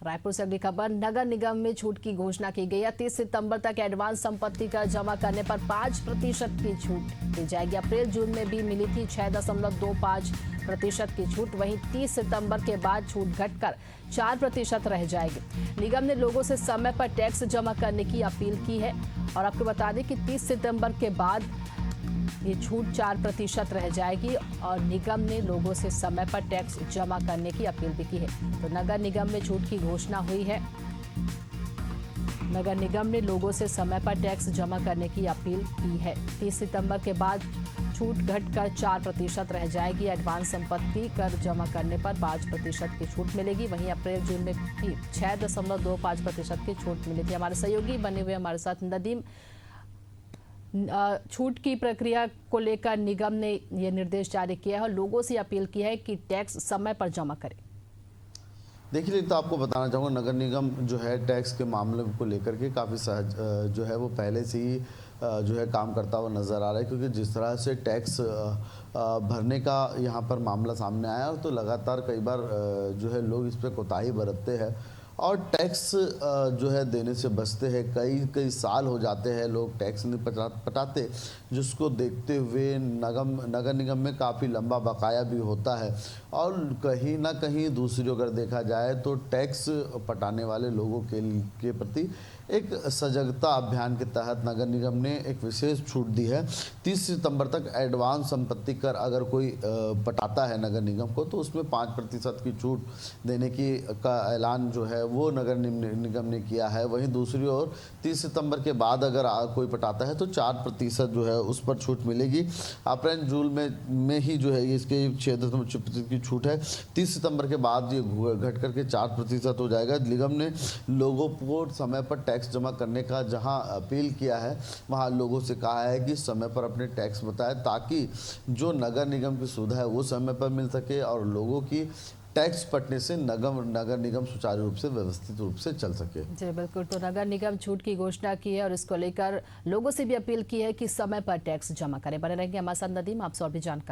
रायपुर से अगली खबर, नगर निगम में छूट की घोषणा की गई है। 30 सितंबर तक एडवांस संपत्ति कर जमा करने पर 5% की छूट दी जाएगी। अप्रैल जून में भी मिली थी 6.25% की छूट। वहीं 30 सितंबर के बाद छूट घटकर 4% रह जाएगी। निगम ने लोगों से समय पर टैक्स जमा करने की अपील की है और आपको बता दें कि 30 सितंबर के बाद ये छूट 4% रह जाएगी और निगम ने लोगों से समय पर टैक्स जमा करने की अपील भी की है। तो नगर निगम में छूट की घोषणा हुई है। नगर निगम ने लोगों से समय पर टैक्स जमा करने की अपील की है। 30 सितंबर के बाद छूट घटकर 4% रह जाएगी। एडवांस संपत्ति कर जमा करने पर 5% की छूट मिलेगी। वहीं अप्रैल जून में भी 6.25% की छूट मिली थी। हमारे सहयोगी बने हुए हमारे साथ नदीम, छूट की प्रक्रिया को लेकर निगम ने यह निर्देश जारी किया है और लोगों से अपील की है कि टैक्स समय पर जमा करें। देखिए, तो आपको बताना चाहूँगा, नगर निगम जो है टैक्स के मामले को लेकर के काफ़ी सहज जो है वो पहले से ही जो है काम करता हुआ नज़र आ रहा है, क्योंकि जिस तरह से टैक्स भरने का यहाँ पर मामला सामने आया तो लगातार कई बार जो है लोग इस पर कोताही बरतते हैं और टैक्स जो है देने से बचते हैं। कई साल हो जाते हैं लोग टैक्स नहीं पटाते, जिसको देखते हुए नगर निगम में काफ़ी लंबा बकाया भी होता है। और कहीं ना कहीं दूसरी अगर देखा जाए तो टैक्स पटाने वाले लोगों के प्रति एक सजगता अभियान के तहत नगर निगम ने एक विशेष छूट दी है। 30 सितंबर तक एडवांस संपत्ति कर अगर कोई पटाता है नगर निगम को तो उसमें 5% की छूट देने का ऐलान जो है वो नगर निगम ने किया है। वहीं दूसरी ओर 30 सितंबर के बाद अगर कोई पटाता है तो 4% जो है उस पर छूट मिलेगी। अप्रैल जून में ही जो है इसके 6% की छूट है। 30 सितंबर के बाद ये घट करके 4% हो जाएगा। निगम ने लोगों को समय पर टैक्स जमा करने का जहां अपील किया है, वहां लोगों से कहा है कि समय पर अपने टैक्स बताएं ताकि जो नगर निगम की सुविधा है वो समय पर मिल सके और लोगों की टैक्स पटने से नगर निगम सुचारू रूप से व्यवस्थित रूप से चल सके। जी बिल्कुल, तो नगर निगम छूट की घोषणा की है और इसको लेकर लोगों से भी अपील की है कि समय पर टैक्स जमा करें। बने रहेंगे हमारे साथ नदीम, आपसे और भी जानकारी